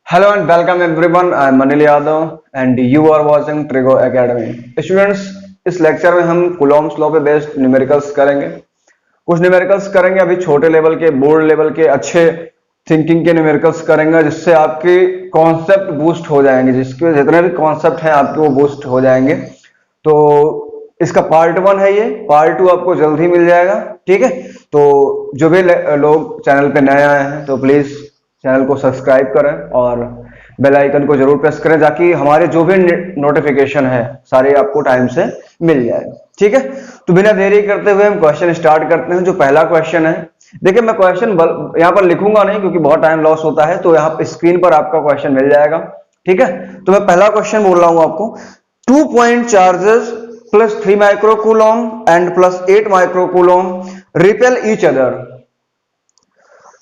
Hello and welcome everyone. I am Anil Yadav and you are watching Trigo Academy. Students, इस lecture में हम Coulomb's law पे based numericals करेंगे। कुछ numericals करेंगे अभी छोटे लेवल के, बोर्ड लेवल के, अच्छे थिंकिंग के न्यूमेरिकल्स करेंगे जिससे आपके कॉन्सेप्ट बूस्ट हो जाएंगे, जिसके जितने भी कॉन्सेप्ट हैं आपके वो बूस्ट हो जाएंगे। तो इसका पार्ट 1 है, ये पार्ट 2 आपको जल्द ही मिल जाएगा। ठीक है, तो जो भी लोग चैनल पे नए आए हैं तो प्लीज चैनल को सब्सक्राइब करें और बेल आइकन को जरूर प्रेस करें ताकि हमारे जो भी नोटिफिकेशन है सारे आपको टाइम से मिल जाए। ठीक है, तो बिना देरी करते हुए हम क्वेश्चन स्टार्ट करते हैं। जो पहला क्वेश्चन है, देखिए मैं क्वेश्चन यहाँ पर लिखूंगा नहीं क्योंकि बहुत टाइम लॉस होता है, तो यहाँ स्क्रीन पर आपका क्वेश्चन मिल जाएगा। ठीक है, तो मैं पहला क्वेश्चन बोल रहा हूं आपको। 2 point charges plus 3 microcoulomb and plus 8 microcoulomb repel each other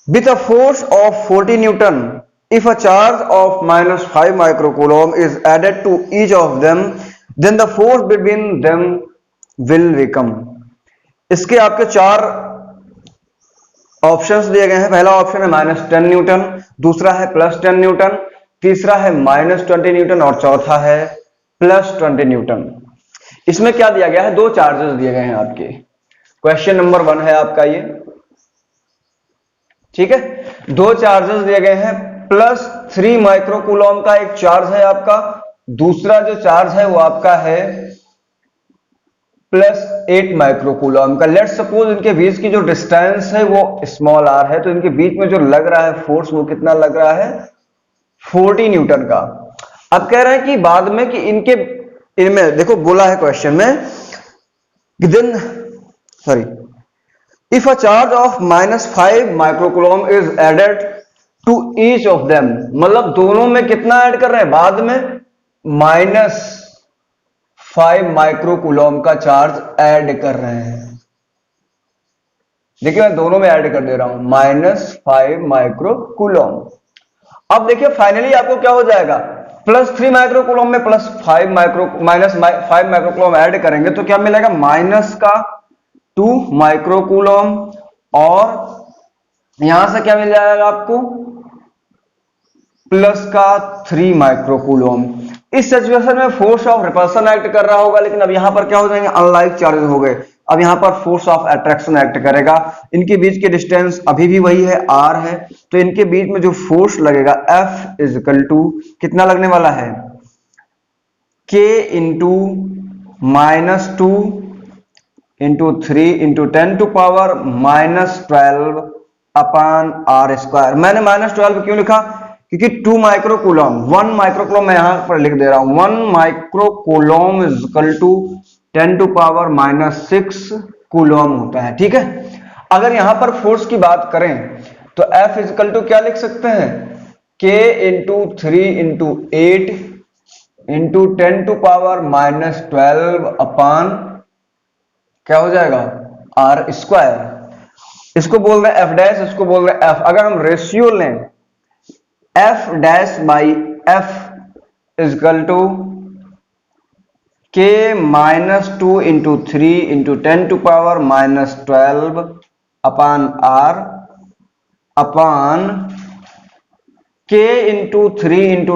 with a force of 40 Newton. If a charge of minus 5 microcoulomb is added to each of them, then the force between them will become. इसके आपके चार options दिए गए हैं। पहला option है -10 Newton, दूसरा है +10 न्यूटन, तीसरा है -20 न्यूटन और चौथा है +20 न्यूटन। इसमें क्या दिया गया है? दो चार्जेस दिए गए हैं आपके। क्वेश्चन नंबर 1 है आपका ये। ठीक है, दो चार्जेस दिए गए हैं। +3 माइक्रोकूलॉम का एक चार्ज है आपका, दूसरा जो चार्ज है वो आपका है +8 माइक्रोकूलॉम का। लेट्स सपोज इनके बीच की जो डिस्टेंस है वो स्मॉल r है, तो इनके बीच में जो लग रहा है फोर्स वो कितना लग रहा है? 40 न्यूटन का। अब कह रहे हैं कि बाद में कि इनमें देखो बोला है क्वेश्चन में, if a charge of -5 microcoulomb is added to each of them, मतलब दोनों में कितना ऐड कर रहे हैं? बाद में -5 माइक्रोकूलॉम का चार्ज ऐड कर रहे हैं। देखिए मैं दोनों में ऐड कर दे रहा हूं, -5 माइक्रोकूलॉम। अब देखिए फाइनली आपको क्या हो जाएगा? +3 माइक्रोकूलॉम में -5 माइक्रोकूलॉम ऐड करेंगे तो क्या मिलेगा? -2 माइक्रोकूलॉम और यहां से क्या मिल जाएगा आपको? +3 माइक्रोकूलॉम। इस सिचुएशन में फोर्स ऑफ रिपल्सन एक्ट कर रहा होगा, लेकिन अब यहां पर क्या हो जाएंगे? अनलाइक चार्जेस हो गए। अब यहां पर फोर्स ऑफ अट्रैक्शन एक्ट करेगा। इनके बीच की डिस्टेंस अभी भी वही है, r है, तो इनके बीच में जो फोर्स लगेगा F इजकल टू कितना लगने वाला है? K into -2 into 3 into 10⁻⁻12 upon r²। मैंने -12 क्यों लिखा? क्योंकि 2 माइक्रोकूलॉम, 1 माइक्रोकूलॉम मैं यहां पर लिख दे रहा हूं। 1 माइक्रोकूलॉम इजकल टू 10⁻⁻6 कूलॉम होता है। ठीक है, अगर यहां पर फोर्स की बात करें तो F इजकल टू क्या लिख सकते हैं? K into 3 into 8 into 10⁻⁻12 upon क्या हो जाएगा? r²। इसको बोल रहे हैं F डैश, इसको बोल रहे हैं F। अगर हम रेशियो लें F dash by F equal to K -2 into 3 into 10⁻⁻12 upon r upon K into 3 into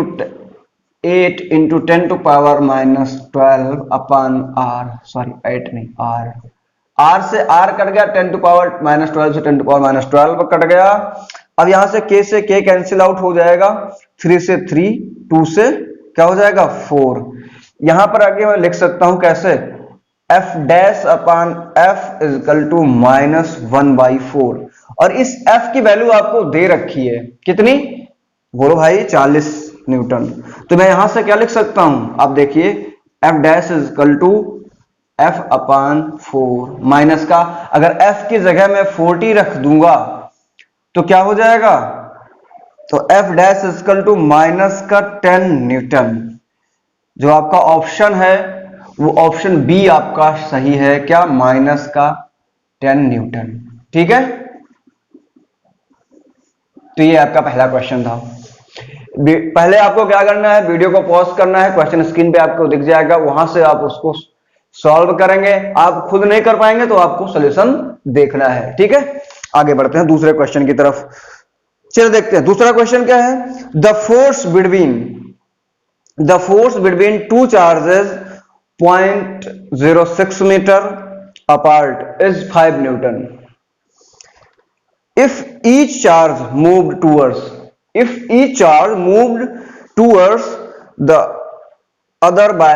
8 into 10⁻⁻12 upon r, sorry 8 नहीं r से r कट गया, 10⁻⁻12 से 10⁻⁻12 कट गया। अब यहां से K से K कैंसिल आउट हो जाएगा, 3 से 3, 2 से क्या हो जाएगा? 4। यहां पर आगे मैं लिख सकता हूं कैसे? F dash upon F equal to -1/4। और इस F की वैल्यू आपको दे रखी है कितनी? बोलो भाई, 40 न्यूटन। तो मैं यहां से क्या लिख सकता हूं? आप देखिए F dash equal to F upon 4 minus का, अगर F की जगह मैं 40 रख दूंगा तो क्या हो जाएगा? तो F dash equal to -10 newton. जो आपका ऑप्शन है वो ऑप्शन बी आपका सही है। क्या? -10 न्यूटन। ठीक है, तो ये आपका पहला क्वेश्चन था। पहले आपको क्या करना है? वीडियो को पॉज करना है, क्वेश्चन स्क्रीन पे आपको दिख जाएगा, वहां से आप उसको सॉल्व करेंगे। आप खुद नहीं कर पाएंगे तो आपको सॉल्यूशन देखना है। ठीक है, आगे बढ़ते हैं दूसरे क्वेश्चन की तरफ। चलिए देखते हैं दूसरा क्वेश्चन क्या है। The force between two charges 0.06 metre apart is 5 Newton. If each charge moved towards the other by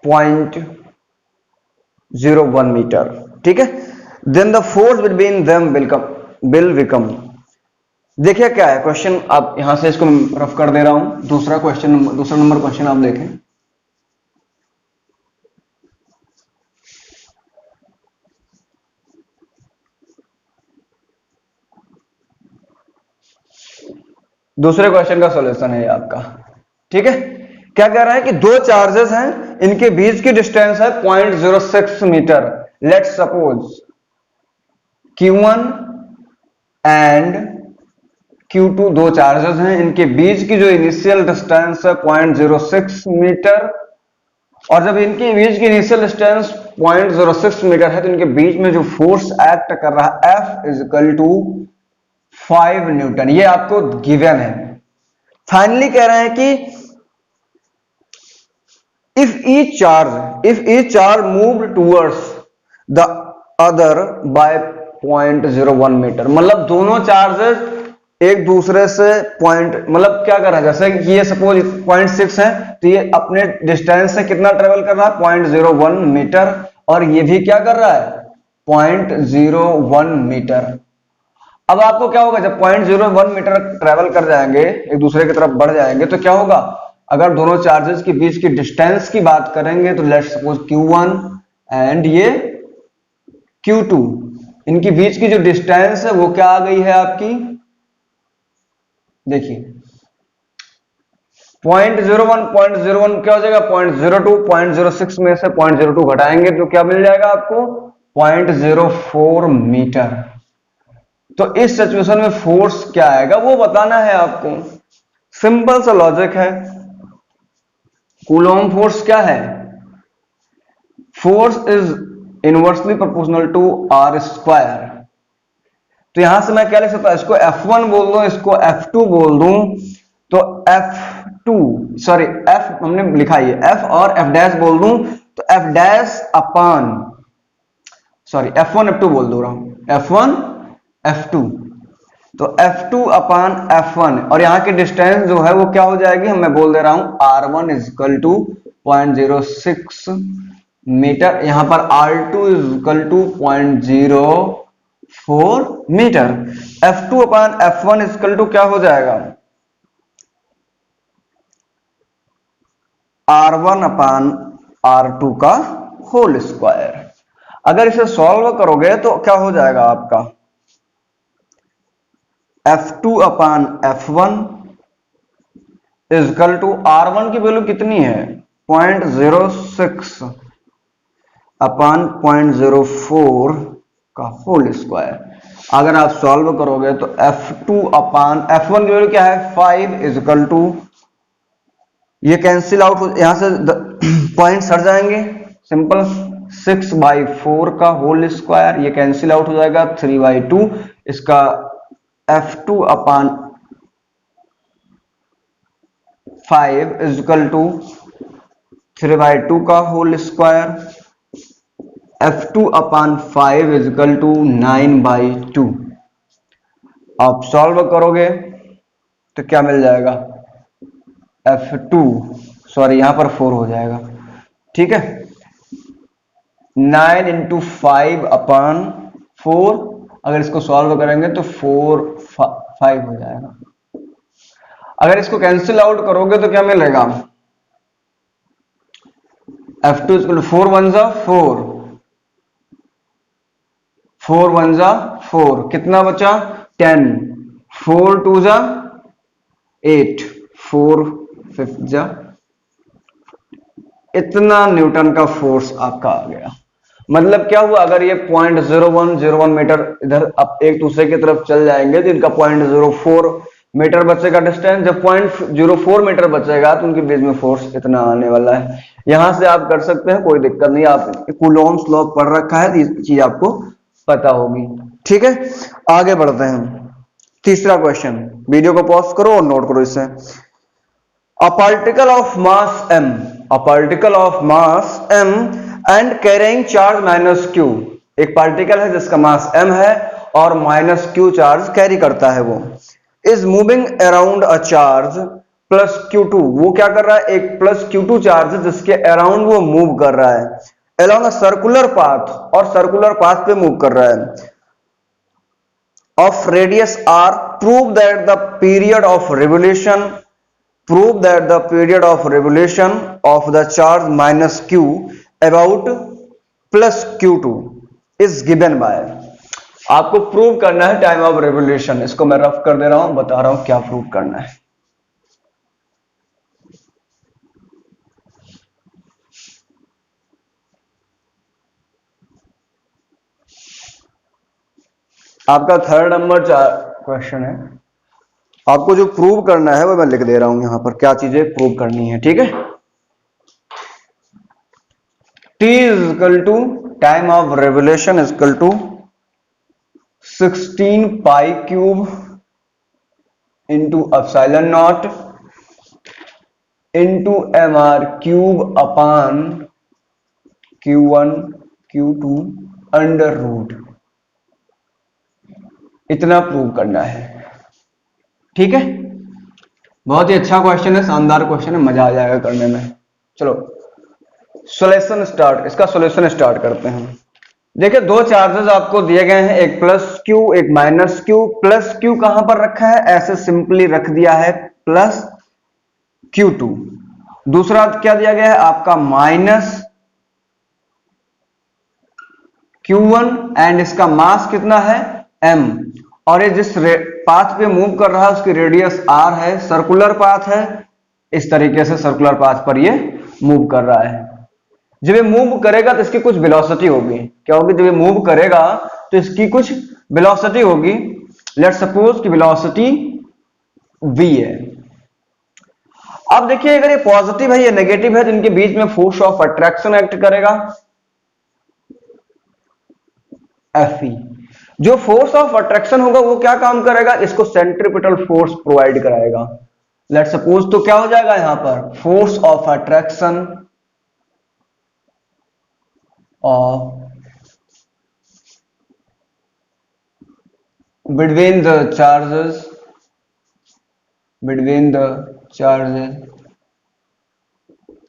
0.01 meter, ठीक है, then the force between them will become। देखिए क्या है क्वेश्चन, आप यहां से इसको रफ कर दे रहा हूं। दूसरा नंबर क्वेश्चन आप देखें। दूसरे क्वेश्चन का सॉल्यूशन है ये आपका, ठीक है। क्या कह रहा है कि दो चार्जेस हैं, इनके बीच की डिस्टेंस है 0.06 metre. Let's suppose Q1 and Q2 दो चार्जेस हैं, इनके बीच की जो इनिशियल डिस्टेंस है 0.06 मीटर, और जब इनके बीच की इनिशियल डिस्टेंस 0.06 मीटर है तो इनके बीच में जो फोर्स एक्ट कर रहा है F is equal to 5 newton. ये आपको गिवन है। फाइनली कह रहे हैं कि if each charge moved towards the other by 0.01 metre, मतलब दोनों चार्जेस एक दूसरे से मतलब क्या कर रहा है, जैसे कि ये सपोज 0.6 है तो ये अपने डिस्टेंस से कितना ट्रेवल कर रहा है 0.01 मीटर, और ये भी क्या कर रहा है 0.01 मीटर। अब आपको क्या होगा, जब 0.01 मीटर ट्रेवल कर जाएंगे, एक दूसरे की तरफ बढ़ जाएंगे, तो क्या होगा, अगर दोनों चार्जेस के बीच की डिस्टेंस की बात करेंगे तो लेट्स सपोज Q1 एंड ये Q2, इनकी बीच की जो डिस्टेंस है वो क्या आ गई है आपकी, देखिए 0.01 क्या हो जाएगा 0.02, 0.06 में से 0.02 घटाएंगे तो क्या मिल जाएगा आपको 0.04 मीटर। तो इस सिचुएशन में फोर्स क्या आएगा वो बताना है आपको। सिंपल सा लॉजिक है। कूलॉम फोर्स क्या है, force is inversely proportional to R square. तो यहां से मैं क्या लिख सकता हूं, इसको F1 बोल दूं, इसको F2 बोल दूं, तो F हमने लिखा है F और F डैश बोल दूं तो F डैश अपान F1 F2 बोल दो रहा हूं, F1 F2, तो F2 अपान F1, और यहां की डिस्टेंस जो है वो क्या हो जाएगी, मैं बोल दे रहा हूं R1 is equal to 0.06 metre, यहां पर R2 is equal to 0.04 metre. F2 upon F1 is equal to क्या हो जाएगा R1 अपान R2 का होल स्क्वायर। अगर इसे सॉल्व करोगे तो क्या हो जाएगा आपका F2 upon F1 is equal to R1 की वैल्यू कितनी है 0.06 अपान 0.04 का होल स्क्वायर। अगर आप सॉल्व करोगे तो F2 अपान F1 की वैल्यू क्या है 5 इज इक्वल टू, ये कैंसिल आउट हो, यहां से पॉइंट्स हट जाएंगे, सिंपल 6/4 का होल स्क्वायर, ये कैंसिल आउट हो जाएगा 3/2, इसका F2 upon 5 is equal to 3/2 का whole square, F2 upon 5 is equal to 9/2। आप सॉल्व करोगे तो क्या मिल जाएगा F2 यहां पर 4 हो जाएगा, ठीक है, 9 इंटू 5 अपान 4, अगर इसको सॉल्व करेंगे तो 5 हो जाएगा। अगर इसको कैंसिल आउट करोगे तो क्या मिलेगा F2 इक्वल टू 4 1 जा 4, 4 1 जा 4, कितना बचा 10, 4 2 जा 8, 4 5 जा, इतना न्यूटन का फोर्स आपका आ गया। मतलब क्या हुआ, अगर ये 0.01 मीटर इधर अब एक दूसरे की तरफ चल जाएंगे तो इनका 0.04 मीटर बचेगा डिस्टेंस, जब 0.04 मीटर बचेगा तो उनके बीच में फोर्स इतना आने वाला है। यहां से आप कर सकते हैं, कोई दिक्कत नहीं, आप कूलॉम्स लॉ पढ़ रखा है, ये चीज आपको पता होगी, ठीक है। आगे बढ़ते हैं, तीसरा क्वेश्चन, वीडियो को पॉज करो और नोट करो इसे। A particle of mass m, a particle of mass m and carrying charge minus q, एक पार्टिकल है जिसका मास m है और माइनस q चार्ज कैरी करता है, वो is moving around a charge plus q2, वो क्या कर रहा है, एक प्लस q2 चार्ज जिसके अराउंड वो मूव कर रहा है along a circular path, और सर्कुलर पाथ पे मूव कर रहा है, of radius r, prove that the period of revolution of the charge minus q about plus q2 is given by, आपको प्रूव करना है टाइम ऑफ रेवोल्यूशन। इसको मैं रफ कर दे रहा हूं, बता रहा हूं क्या प्रूव करना है। आपका थर्ड नंबर क्वेश्चन है, आपको जो प्रूव करना है वो मैं लिख दे रहा हूं यहां पर, क्या चीजें प्रूव करनी है, ठीक है। T is equal to time of revolution is equal to 16 pi cube into epsilon naught into M R cube upon Q1 Q2 under root, इतना प्रूव करना है, ठीक है। बहुत ही अच्छा क्वेश्चन है, शानदार क्वेश्चन है, मजा आ जाएगा करने में। चलो सॉल्यूशन स्टार्ट, इसका सॉल्यूशन स्टार्ट करते हैं। देखिए दो चार्जेस आपको दिए गए हैं, एक प्लस क्यू एक माइनस क्यू। प्लस क्यू कहां पर रखा है, ऐसे सिंपली रख दिया है प्लस Q2। दूसरा क्या दिया गया है आपका माइनस Q1 एंड इसका मास कितना है m, और ये जिस पाथ पे मूव कर रहा है उसकी रेडियस r है, सर्कुलर पाथ है, इस तरीके से सर्कुलर पाथ पर ये मूव कर रहा है। जब ये मूव करेगा तो इसकी कुछ वेलोसिटी होगी, क्या होगी, जब ये मूव करेगा तो इसकी कुछ वेलोसिटी होगी। लेट्स सपोज कि वेलोसिटी v है। अब देखिए अगर ये पॉजिटिव है, ये नेगेटिव है, तो इनके बीच में फोर्स ऑफ अट्रैक्शन एक्ट करेगा Fe। जो फोर्स ऑफ अट्रैक्शन होगा वो क्या काम करेगा, इसको सेंट्रीपिटल फोर्स प्रोवाइड कराएगा। लेट्स सपोज तो क्या हो जाएगा यहां पर, force of attraction of between the charges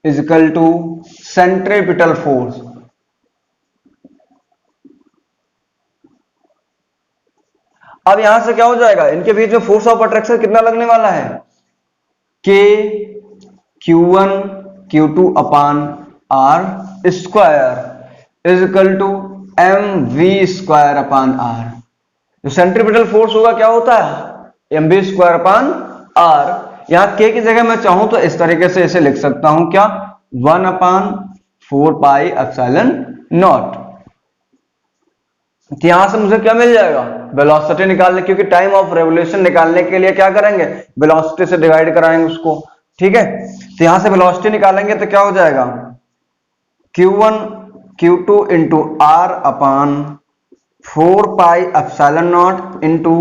is equal to centripetal force। अब यहां से क्या हो जाएगा, इनके बीच में फोर्स ऑफ अट्रैक्शन कितना लगने वाला है, K Q1 Q2 upon R square is equal to mv square upon r। जो सेंट्रीपिटल फोर्स होगा क्या होता है, mv स्क्वायर अपान r। यहां k की जगह मैं चाहूं तो इस तरीके से इसे लिख सकता हूं, क्या 1 अपान 4 पाई एप्सिलॉन नॉट। यहां से मुझे क्या मिल जाएगा, वेलोसिटी निकालने, क्योंकि टाइम ऑफ रेवोल्यूशन निकालने के लिए क्या करेंगे, वेलोसिटी से डिवाइड कराएंगे उसको, ठीक है। तो यहां से वेलोसिटी निकालेंगे तो क्या हो जाएगा, Q1 Q2 इंटू R अपान 4 pi epsilon naught into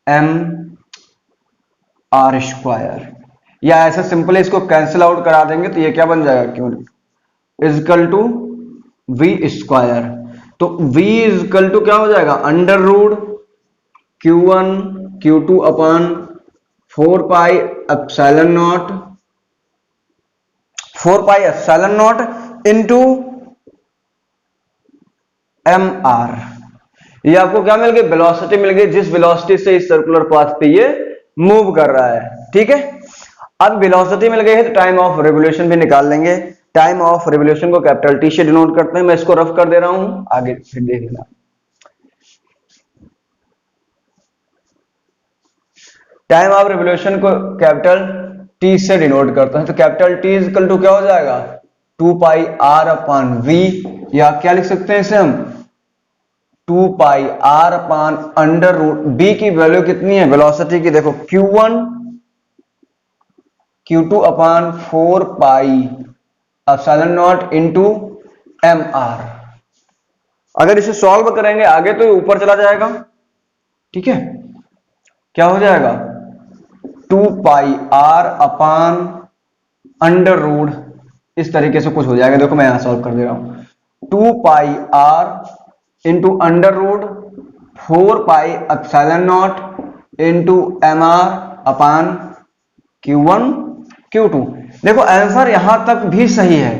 m r square, या ऐसे सिंपली इसको कैंसिल आउट करा देंगे तो ये क्या बन जाएगा, Q is equal to v square. तो v इज इक्वल टू क्या हो जाएगा, under root Q1 Q2 upon 4 pi epsilon naught into M R. ये आपको क्या मिल गई, वेलोसिटी मिल गई, जिस वेलोसिटी से इस सर्कुलर पाथ पे ये मूव कर रहा है, ठीक है। अब वेलोसिटी मिल गई है तो टाइम ऑफ रेवोल्यूशन भी निकाल लेंगे। टाइम ऑफ रेवोल्यूशन को कैपिटल टी से डिनोट करते हैं, मैं इसको रफ कर दे रहा हूं, आगे फिर देख लेना। टाइम ऑफ रेवोल्यूशन को कैपिटल टी से डिनोट करते हैं, तो capital T is equal to क्या हो जाएगा, 2 पाई r अपान v, या क्या लिख सकते हैं इसे हम, 2 pi r upon under root b की वैल्यू कितनी है वेलोसिटी की, देखो Q1 Q2 upon 4 pi epsilon naught into M R. अगर इसे सॉल्व करेंगे आगे तो ये ऊपर चला जाएगा, ठीक है। क्या हो जाएगा 2 पाई आर अपान अंडर रूट, इस तरीके से कुछ हो जाएगा। देखो मैं यहां सॉल्व कर दे रहा हूं, 2 pi R into under root 4 pi epsilon naught into M R upon Q1 Q2। देखो आंसर यहां तक भी सही है,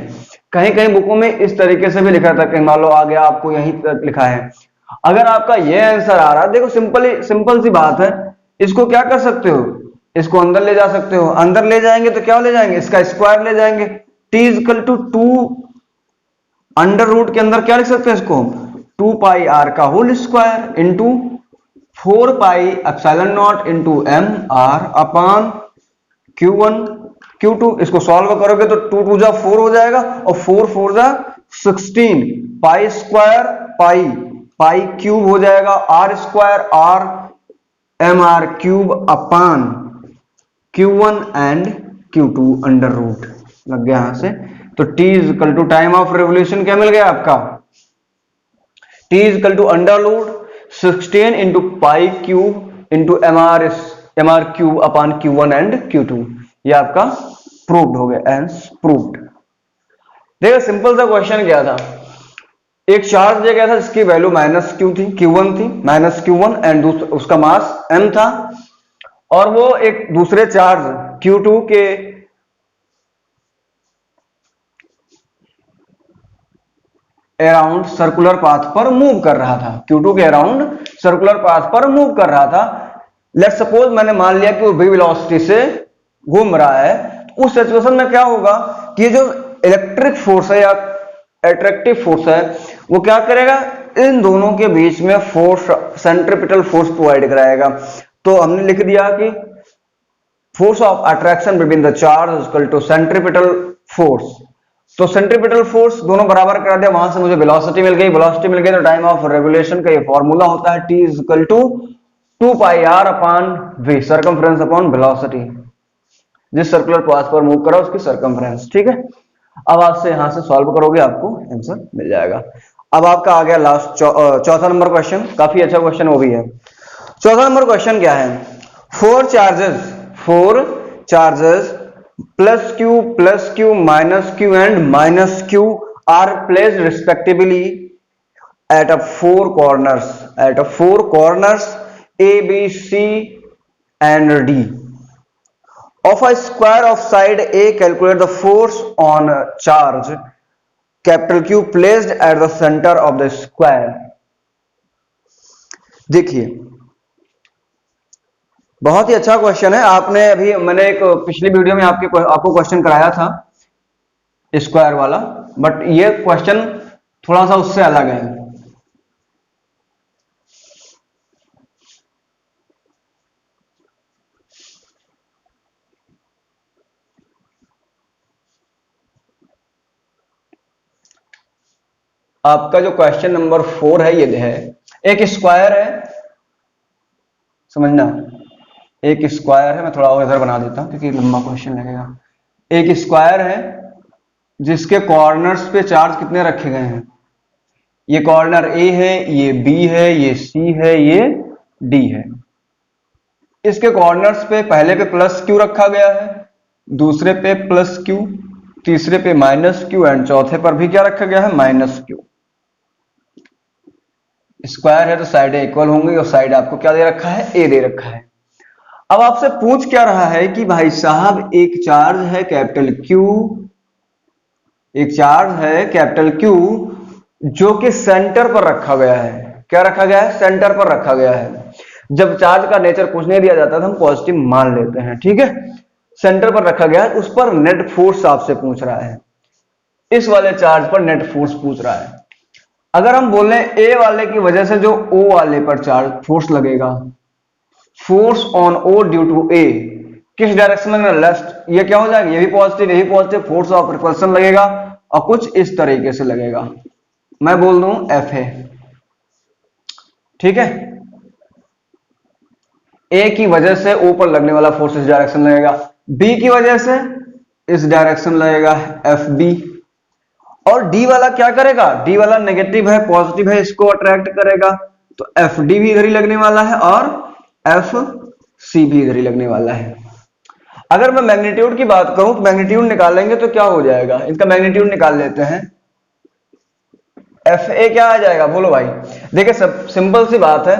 कहीं कहीं बुकों में इस तरीके से भी लिखा था, कहीं मान लो आ गया आपको यहीं तक लिखा है। अगर आपका ये आंसर आ रहा है, देखो सिंपल सी बात है, इसको क्या कर सकते हो, इसको अंदर ले जा सकते हो। अंदर ले जाएंगे तो क्या ले जाएंगे, इसका स्क्वायर ले जाएंगे। t equal to 2 under root के अंदर क्या लिख सकते हैं इसको, 2 पाई आर का whole square into 4 pi epsilon naught into M R upon Q1 Q2। इसको सॉल्व करोगे तो 2 2 जा 4 हो जाएगा और 4 4 जा 16, पाई स्क्वायर पाई पाई क्यूब हो जाएगा, R square R M R cube upon Q1 and Q2 under root लग गया यहां से। तो T is equal to time of revolution क्या मिल गया आपका, T is equal to under root 16 into pi cube into M R cube upon Q1 and Q2। ये आपका प्रूव्ड हो गया, एंस प्रूव्ड। देखो सिंपल सा क्वेश्चन क्या था, एक चार्ज दिया गया था जिसकी वैल्यू माइनस क्यू थी, Q1 थी, माइनस Q1 एंड उसका मास m था, और वो एक दूसरे चार्ज Q2 के अराउंड सर्कुलर पाथ पर मूव कर रहा था, Q2 के अराउंड सर्कुलर पाथ पर मूव कर रहा था। लेट्स सपोज मैंने मान लिया कि वो v वेलोसिटी से घूम रहा है, तो उस सिचुएशन में क्या होगा कि जो इलेक्ट्रिक फोर्स है या अट्रैक्टिव फोर्स है वो क्या करेगा, इन दोनों के बीच में फोर्स, सेंट्रीपिटल फोर्स प्रोवाइड कराएगा। तो हमने लिख दिया कि force of attraction between the charge equal to centripetal force. तो सेंट्रीपिटल फोर्स दोनों बराबर करा दिया, वहां से मुझे वेलोसिटी मिल गई, वेलोसिटी मिल गई तो टाइम ऑफ रेगुलेशन का ये फॉर्मूला होता है T is equal to 2 pi R upon v, circumference upon velocity, जिस सर्कुलर पाथ पर मूव करा उसकी सर्कमफ्रेंस। ठीक है, अब आपसे यहां से सॉल्व करोगे आपको आंसर मिल जाएगा। अब आपका आ गया लास्ट चौथा नंबर क्वेश्चन, काफी अच्छा क्वेश्चन वो भी है। चौथा नंबर क्वेश्चन क्या है, four charges plus Q minus Q R placed respectively at a four corners A B C and D of a square of side A. Calculate the force on charge capital Q placed at the center of the square। देखिए बहुत ही अच्छा question है। आपने अभी मैंने एक पिछली video में आपको क्वेश्चन कराया था स्क्वायर वाला, बट ये क्वेश्चन थोड़ा सा उससे अलग है। आपका जो क्वेश्चन नंबर 4 है ये है, एक स्क्वायर है, समझना, एक स्क्वायर है, मैं थोड़ा और इधर बना देता हूं क्योंकि लंबा क्वेश्चन लगेगा। एक स्क्वायर है जिसके कॉर्नर्स पे चार्ज कितने रखे गए हैं, ये कॉर्नर A है, ये B है, ये C है, ये D है। इसके कॉर्नर्स पे पहले पे प्लस Q रखा गया है, दूसरे पे प्लस Q, तीसरे पे माइनस Q एंड चौथे पर भी क्या रखा गया है, माइनस Q। स्क्वायर है तो साइडें इक्वल होंगी और साइड आपको क्या दे रखा है, A दे रखा है। अब आपसे पूछ क्या रहा है कि भाई साहब एक चार्ज है कैपिटल Q, एक चार्ज है कैपिटल Q जो कि सेंटर पर रखा गया है। क्या रखा गया है, सेंटर पर रखा गया है। जब चार्ज का नेचर कुछ नहीं दिया जाता तो हम पॉजिटिव मान लेते हैं, ठीक है। सेंटर पर रखा गया है, उस पर नेट फोर्स आपसे पूछ रहा है, इस वाले चार्ज पर नेट फोर्स पूछ रहा है। अगर हम बोले ए वाले की वजह से जो ओ वाले पर चार्ज फोर्स लगेगा, force on O due to A, किस डायरेक्शन में, लेफ्ट, ये क्या हो जाएगा, ये भी पॉजिटिव, यही पॉजिटिव, फोर्स ऑफ रिपल्सन लगेगा और कुछ इस तरीके से लगेगा। मैं बोल दूं एफ है, ठीक है। ए की वजह से ओ पर लगने वाला फोर्स इस डायरेक्शन लगेगा, बी की वजह से इस डायरेक्शन लगेगा एफ बी, और डी वाला क्या करेगा, डी वाला नेगेटिव है पॉजिटिव है, इसको अट्रैक्ट करेगा तो एफ डी भी इधर ही लगने वाला है और एफ सी भी इधर ही लगने वाला है। अगर मैं मैग्नीट्यूड की बात करूं तो मैग्नीट्यूड निकालेंगे तो क्या हो जाएगा, इनका मैग्नीट्यूड निकाल लेते हैं। एफ ए क्या आ जाएगा बोलो भाई। देखिए सब सिंपल सी बात है,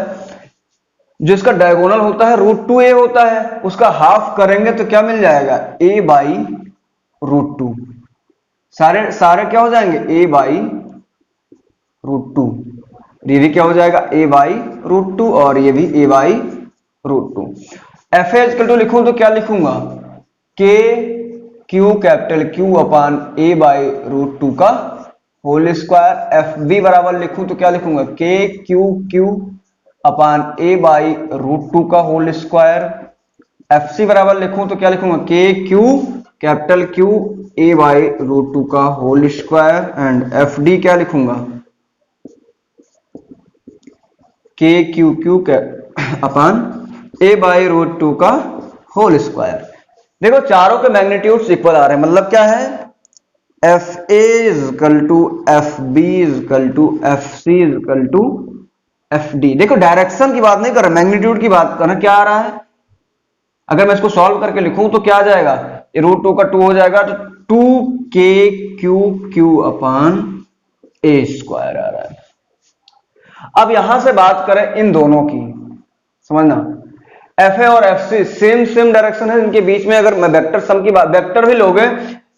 जो इसका डायगोनल होता है √2a होता है, उसका हाफ करेंगे तो क्या मिल जाएगा, a बाई √2। सारे सारे क्या हो जाएंगे, a बाई √2। ये भी क्या हो जाएगा, a बाई √2 और ये भी a by √2। F A equal to लिखूं तो क्या लिखूंगा, K Q capital Q upon a by √2 का होल स्क्वायर। एफ बी बराबर लिखूं तो क्या लिखूंगा, K Q Q upon a by √2 का होल स्क्वायर। एफ सी बराबर लिखूं तो क्या लिखूंगा, K Q capital Q a by √2 का whole square. And F D क्या लिखूंगा, K Q Q upon a by √2 का होल स्क्वायर। देखो चारों के मैग्नीट्यूड इक्वल आ रहे हैं, मतलब क्या है, F A is equal to F B is equal to F C is equal to F D. देखो डायरेक्शन की बात नहीं कर रहा, मैग्नीट्यूड की बात कर रहा। क्या आ रहा है, अगर मैं इसको सॉल्व करके लिखूं तो क्या आ जाएगा, √2 का 2 हो जाएगा, तो 2k Q Q upon a square आ रहा है। अब यहां से बात करें इन दोनों की, समझना, एफ ए और F C same same direction है, इनके बीच में अगर मैं वेक्टर सम की बात, वेक्टर भी लोगे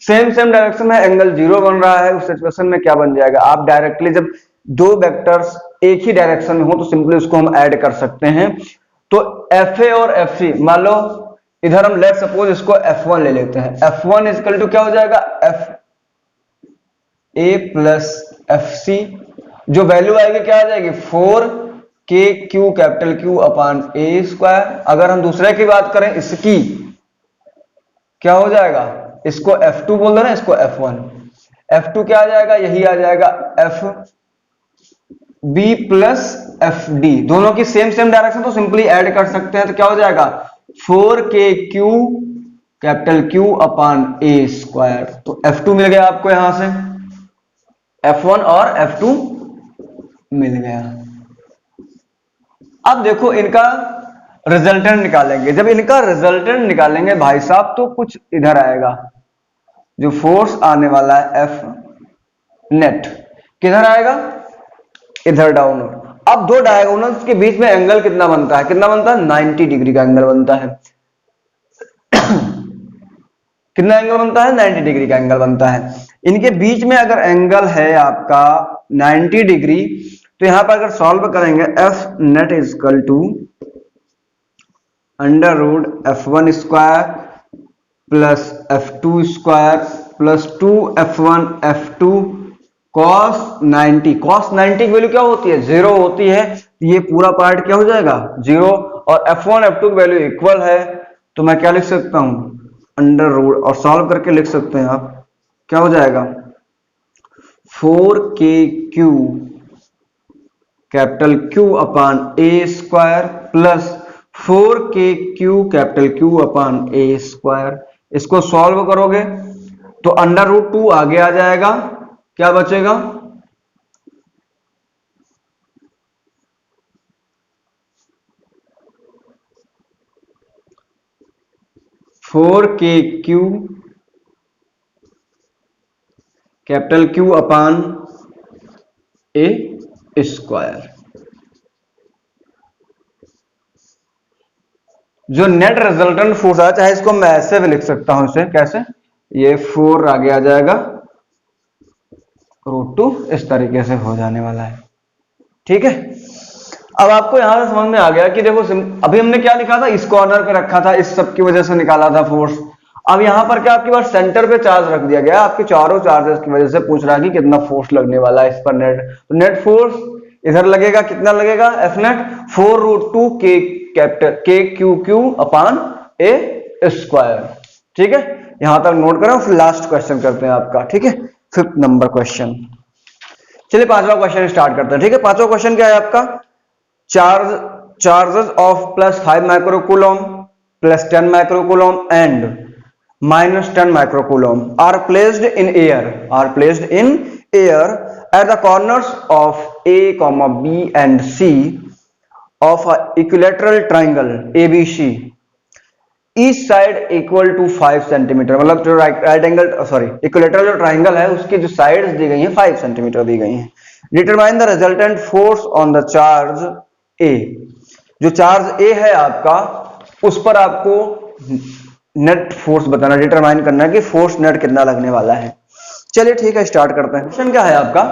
सेम सेम डायरेक्शन में, एंगल 0 बन रहा है, उस सिचुएशन में क्या बन जाएगा, आप डायरेक्टली जब दो वेक्टर्स एक ही डायरेक्शन में हो तो सिंपली उसको हम ऐड कर सकते हैं। तो एफ ए और एफ सी, मान लो इधर हम लेट सपोज इसको F1 ले लेते हैं, F1 इक्वल टू क्या हो जाएगा, F A plus F C, जो वैल्यू आएगी क्या आ जाएगी, 4k Q capital Q upon a square. अगर हम दूसरे की बात करें इसकी, क्या हो जाएगा, इसको F2 बोल दो ना, इसको F1, F2 क्या आ जाएगा, यही आ जाएगा F B plus F D, दोनों की सेम सेम डायरेक्शन, तो सिंपली ऐड कर सकते हैं, तो क्या हो जाएगा 4k Q capital Q upon a square. तो F2 मिल गया आपको, यहां से F1 और F2 मिल गया। अब देखो इनका रिजल्टेंट निकालेंगे, जब इनका रिजल्टेंट निकालेंगे भाई साहब तो कुछ इधर आएगा, जो फोर्स आने वाला है F नेट किधर आएगा, इधर डाउन। अब दो डायगोनल्स के बीच में एंगल कितना बनता है, कितना बनता है, 90 डिग्री का एंगल बनता है। कितना एंगल बनता है, 90 डिग्री का एंगल बनता है। इनके बीच में अगर एंगल है आपका 90 डिग्री, तो यहां पर अगर सॉल्व करेंगे F net is equal to √F1 square plus F2 square plus 2F1 F2 cos 90। cos 90 की वैल्यू क्या होती है, 0 होती है, ये पूरा पार्ट क्या हो जाएगा 0, और F1 F2 की वैल्यू इक्वल है, तो मैं क्या लिख सकता हूं √ और सॉल्व करके लिख सकते हैं आप, क्या हो जाएगा 4k Q capital Q upon a square plus 4k Q capital Q upon a square. इसको सॉल्व करोगे तो √2 आगे आ जाएगा, क्या बचेगा 4k Q capital Q upon a square. जो नेट रिजल्टेंट फोर्स है, चाहे इसको मैं ऐसे भी लिख सकता हूं, इसे कैसे, ये 4 आगे आ जाएगा √2, इस तरीके से हो जाने वाला है। ठीक है, अब आपको यहां से समझ में आ गया कि देखो अभी हमने क्या लिखा था, इस कॉर्नर पे रखा था, इस सब की वजह से निकाला था फोर्स। अब यहां पर क्या आपके पास सेंटर पे चार्ज रख दिया गया, आपके चारों चार्जेस की वजह से पूछ रहा है कि कितना फोर्स लगने वाला है इस पर नेट। तो नेट फोर्स इधर लगेगा, कितना लगेगा, F net 4√2k capital k Q Q upon a square. ठीक है, यहां तक नोट करें, फिर लास्ट क्वेश्चन करते हैं आपका। ठीक है, 5th नंबर क्वेश्चन। चलिए 5वां क्वेश्चन स्टार्ट करते हैं। ठीक है, 5वां क्वेश्चन क्या है आपका, charges of +5 microcoulomb, +10 microcoulomb and -10 microcoulomb are placed in air at the corners of A, B and C of a equilateral triangle ABC each side equal to 5 centimetre, मतलब जो राइट एंगल सॉरी इक्विलेटरल जो triangle है उसकी जो sides दी गई हैं 5 centimetre दी गई हैं। Determine the resultant force on the charge A, जो चार्ज ए है आपका उस पर आपको नेट फोर्स बताना, डिटरमाइन करना है कि फोर्स नेट कितना लगने वाला है। चलिए ठीक है, स्टार्ट करते हैं। क्वेश्चन क्या है आपका,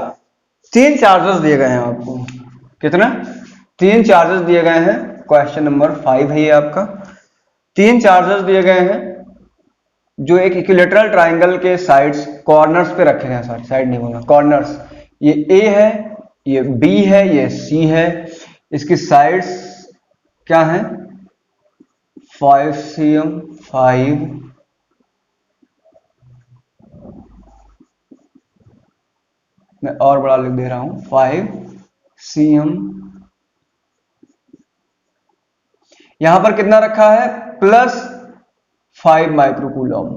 3 चार्जेस दिए गए हैं आपको, कितना 3 चार्जेस दिए गए हैं। क्वेश्चन नंबर 5 है ये आपका। 3 चार्जेस दिए गए हैं जो एक इक्विलेटरल ट्राइंगल के साइड्स कॉर्नर्स पे रखे हैं, सॉरी साइड नहीं बोलना, कॉर्नर्स। ये ए है, ये बी है, ये सी है। इसकी साइड्स क्या है, 5 cm, 5 मैं और बड़ा लिख दे रहा हूं, 5 cm। यहां पर कितना रखा है, प्लस 5 माइक्रोकूलम।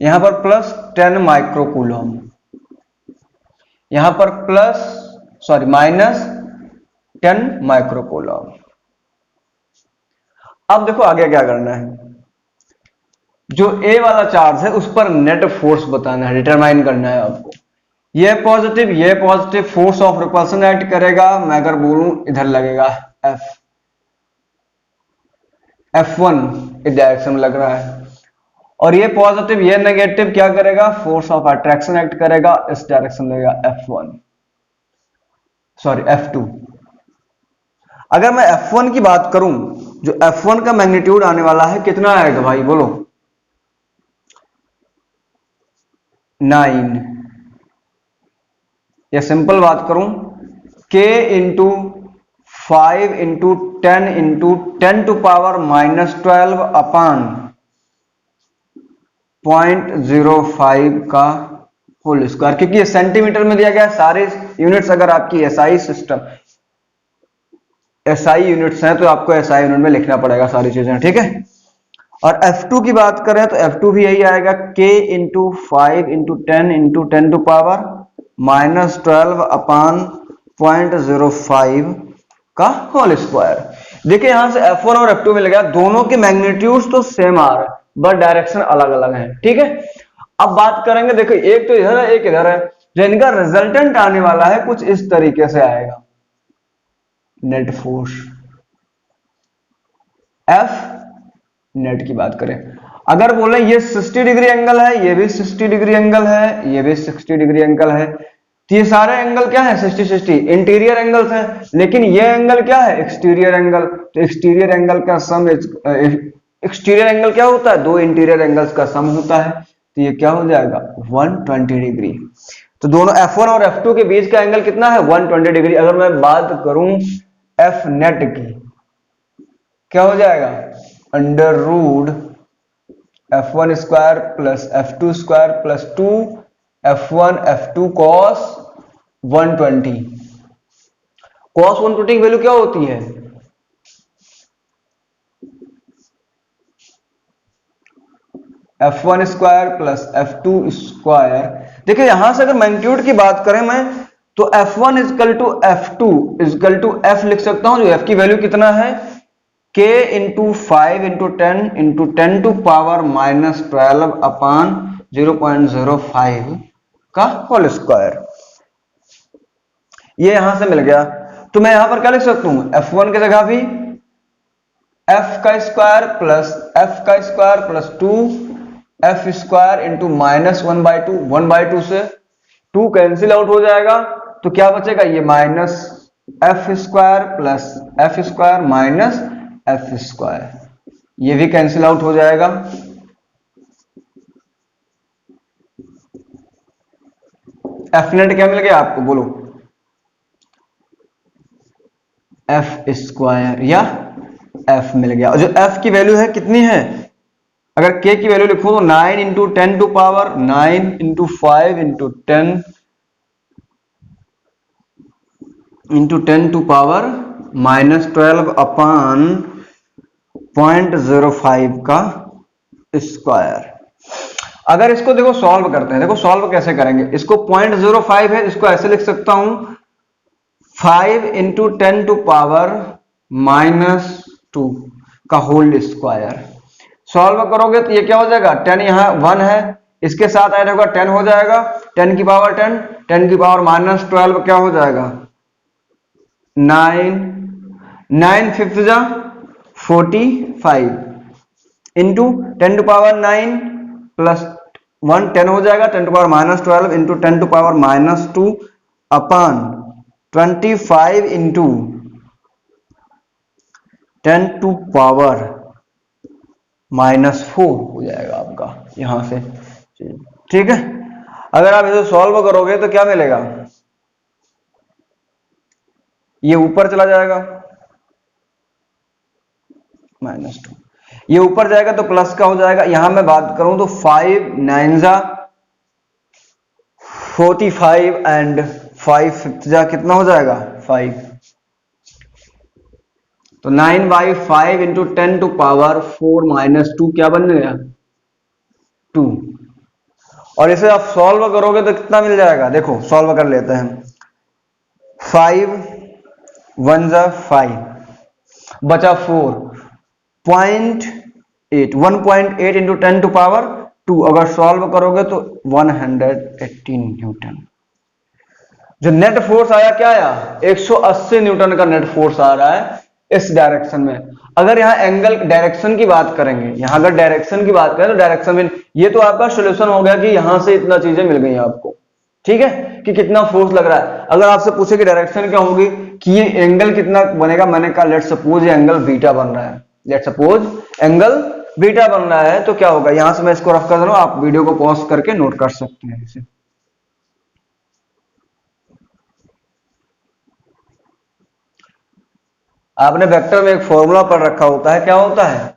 यहां पर प्लस 10 माइक्रोकूलम, यहां पर प्लस सॉरी माइनस 10 माइक्रोकूलम। अब देखो आगे क्या करना है, जो ए वाला चार्ज है उस पर नेट फोर्स बताना है, डिटरमाइन करना है आपको। ये positive force of repulsion act करेगा। मैं अगर बोलूं इधर लगेगा F1 इस डायरेक्शन में लग रहा है, और ये पॉजिटिव ये नेगेटिव क्या करेगा, फोर्स ऑफ अट्रैक्शन एक्ट करेगा, इस डायरेक्शन में लगेगा F1 सॉरी F2। अगर मैं F1 की बात करूं, जो F1 का मैग्नीट्यूड आने वाला है कितना आएगा भाई बोलो, 9। या सिंपल बात करूं, K into 5 into 10 into 10 to power -12 upon 0.05 का होल स्क्वायर, क्योंकि ये सेंटीमीटर में दिया गया है। सारे यूनिट्स अगर आपकी एसआई सिस्टम एसआई यूनिट्स हैं तो आपको एसआई यूनिट में लिखना पड़ेगा सारी चीजें, ठीक है। और F2 की बात करें तो F2 भी यही आएगा, K into 5 into 10 into 10 to power -12 upon 0.05 का होल स्क्वायर। देखिए यहां से F1 और F2 मिल गया, दोनों के मैग्नीट्यूड्स तो सेम आ रहे हैं बट डायरेक्शन अलग अलग है, ठीक है। अब बात करेंगे, देखो एक तो इधर है एक इधर है, जो इनका रिजल्टेंट आने वाला है कुछ इस तरीके से आएगा। नेट फोर्स F नेट की बात करें, अगर बोले ये 60 डिग्री एंगल है, ये भी 60 डिग्री एंगल है, ये भी 60 डिग्री एंगल है, तो ये सारे एंगल क्या है 60-60 इंटीरियर एंगल्स हैं। लेकिन ये एंगल क्या है, एक्सटीरियर एंगल। तो एक्सटीरियर एंगल का सम, एक्सटीरियर एंगल क्या होता है, 2 इंटीरियर एंगल्स का सम होता है, तो ये क्या हो जाएगा 120 डिग्री। तो दोनों F1 और F2 के बीच का एंगल कितना है 120 डिग्री। अगर मैं बात करूं F नेट की, क्या हो जाएगा under root F1 square plus F2 square plus 2 F1 F2 cos 120। cos 120 की वैल्यू क्या होती है, F1 square plus F2 square. देखिए यहां से अगर मैग्नीट्यूड की बात करें मैं, तो F1 is equal to F2 is equal to F लिख सकता हूं, जो F की वैल्यू कितना है K into 5 into 10 into 10 to power -12 upon 0.05 का होल स्क्वायर। ये यहां से मिल गया, तो मैं यहां पर क्या लिख सकता हूं, F1 की जगह भी F का स्क्वायर प्लस F का square plus 2 F square into -1/2, 1/2 से 2 कैंसिल आउट हो जाएगा, तो क्या बचेगा, ये minus F square plus F square minus F square, ये भी कैंसिल आउट हो जाएगा। F नेट क्या मिल गया आपको बोलो, F स्क्वायर या F मिल गया। और जो F की वैल्यू है कितनी है, अगर K की वैल्यू लिखो तो 9 into 10 to power 9 into 5 into 10 into 10 to power -12 upon 0.05 का स्क्वायर। अगर इसको देखो सॉल्व करते हैं, देखो सॉल्व कैसे करेंगे, इसको 0.05 है, इसको ऐसे लिख सकता हूं 5 इंटू 10⁻⁻² का होल स्क्वायर। सॉल्व करोगे तो ये क्या हो जाएगा, 10 यहाँ 1 है, इसके साथ ऐड होगा 10 हो जाएगा, 10 की पावर 10, 10 की पावर -12 क्या हो जाएगा 9, 9 फिफ्थ जा 45 इंटू 10⁻9 प्लस 1 10 हो जाएगा, 10⁻12 इंटू 10⁻2 अपान 25 इंटू 10⁻⁻4 हो जाएगा आपका यहां से। ठीक है, अगर आप इसे सॉल्व करोगे तो क्या मिलेगा, ये ऊपर चला जाएगा -2, ये ऊपर जाएगा तो प्लस का हो जाएगा। यहां मैं बात करूं तो 5 9 जा 45 एंड 5 फिफ्थ जा कितना हो जाएगा 5, तो 9/5 इंटू 10⁻⁴ -2 क्या बन गया 2। और इसे आप सॉल्व करोगे तो कितना मिल जाएगा, देखो सॉल्व कर लेते हैं। 5 1 जा 5 बचा 4 0.8 1.8 इंटू 10⁻2 अगर सॉल्व करोगे तो 118 न्यूटन। जो नेट फोर्स आया क्या आया 180 न्यूटन का नेट फोर्स आ रहा है इस डायरेक्शन में। अगर यहाँ एंगल डायरेक्शन की बात करेंगे, यहाँ अगर डायरेक्शन की बात करें तो डायरेक्शन में ये तो आपका सॉल्यूशन हो गया कि यहां से इतना चीजें मिल गई आपको, ठीक है, कि कितना फोर्स लग रहा है। अगर आपसे पूछे कि डायरेक्शन क्या होगी कि ये एंगल कितना बनेगा, मैंने कहा लेट सपोज ये एंगल बीटा बन रहा है, लेट सपोज एंगल बीटा बन रहा है तो क्या होगा, यहां से मैं इसको रफ कर दे रहा हूं, आप वीडियो को पॉज करके नोट कर सकते हैं इसे। आपने वेक्टर में एक फॉर्मूला पढ़ रखा होता है, क्या होता है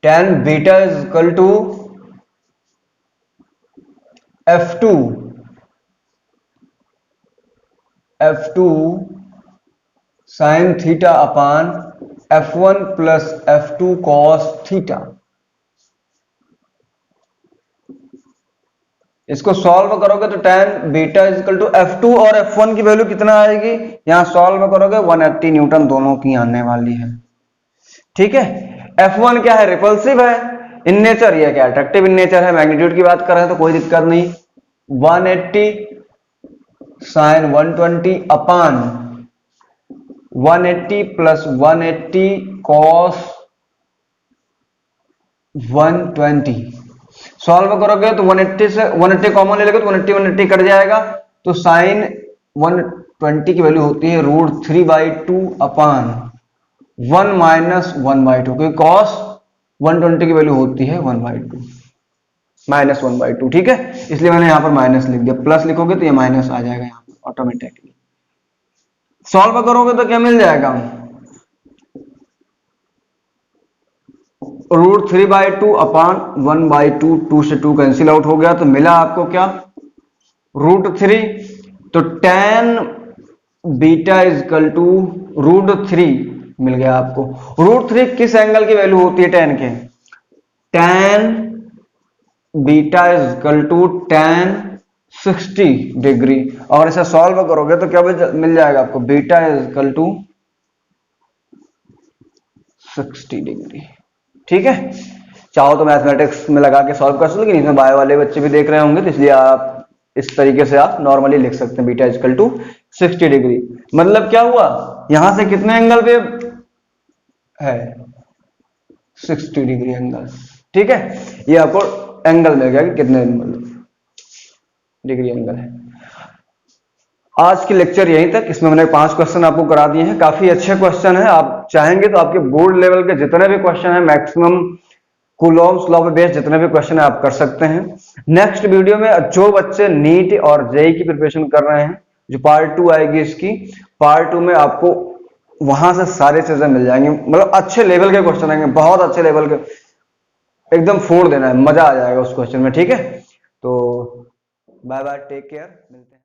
tan beta is equal to F2 sine theta upon F1 plus F2 cos theta. इसको सॉल्व करोगे तो tan beta is equal to F2 और F1 की वैल्यू कितना आएगी, यहां सॉल्व करोगे 180 न्यूटन दोनों की आने वाली है। ठीक है, F1 क्या है रिपल्सिव है इन नेचर, ये क्या अट्रैक्टिव इन नेचर है। मैग्नीट्यूड की बात कर रहे हैं तो कोई दिक्कत नहीं, 180 साइन 120 अपान 180 प्लस 180 कॉस 120। सॉल्व करोगे तो 180 से 180 कॉमन ले लोगे तो 180 कट जाएगा, तो साइन 120 की वैल्यू होती है √3/2 अपान 1 माइनस 1/2, क्योंकि कॉस 120 की वैल्यू होती है 1/2 माइनस 1/2। ठीक है, इसलिए मैंने यहां पर माइनस लिख दिया, प्लस लिखोगे तो ये माइनस आ जाएगा यहां पर ऑटोमेटिकली। सॉल्व करोगे तो क्या मिल जाएगा √3/2 अपान 1/2, 2 से 2 कैंसिल आउट हो गया तो मिला आपको क्या √3। तो tan beta is equal to √3 मिल गया आपको। √3 किस एंगल की वैल्यू होती है tan के, tan beta is equal to tan 60 degree. और इसे सॉल्व करोगे तो क्या मिल जाएगा आपको, beta is equal to 60 degree. ठीक है, चाहो तो मैथमेटिक्स में लगा के सॉल्व कर सकते हो, लेकिन इसमें बायो वाले बच्चे भी देख रहे होंगे तो इसलिए आप इस तरीके से आप नॉर्मली लिख सकते हैं beta is equal to 60 degree. मतलब क्या हुआ, यहां से कितने एंगल पे है 60 डिग्री एंगल। ठीक है, ये आपको एंगल मिल गया कि कितने डिग्री एंगल है। आज की लेक्चर यहीं तक, इसमें मैंने 5 क्वेश्चन आपको करा दिए हैं, काफी अच्छे क्वेश्चन है। आप चाहेंगे तो आपके बोर्ड लेवल के जितने भी क्वेश्चन है मैक्सिमम कूलॉम्स लॉ पे बेस्ड जितने भी क्वेश्चन है आप कर सकते हैं। नेक्स्ट वीडियो में जो बच्चे नीट और जेई की प्रिपरेशन कर रहे हैं, जो पार्ट 2 आएगी इसकी, पार्ट 2 में आपको वहां से सारी चीजें मिल जाएंगी, मतलब अच्छे लेवल के क्वेश्चन आएंगे, बहुत अच्छे लेवल के, एकदम फोड़ देना है, मजा आ जाएगा उस क्वेश्चन में। ठीक है, तो बाय बाय, टेक केयर, मिलते हैं।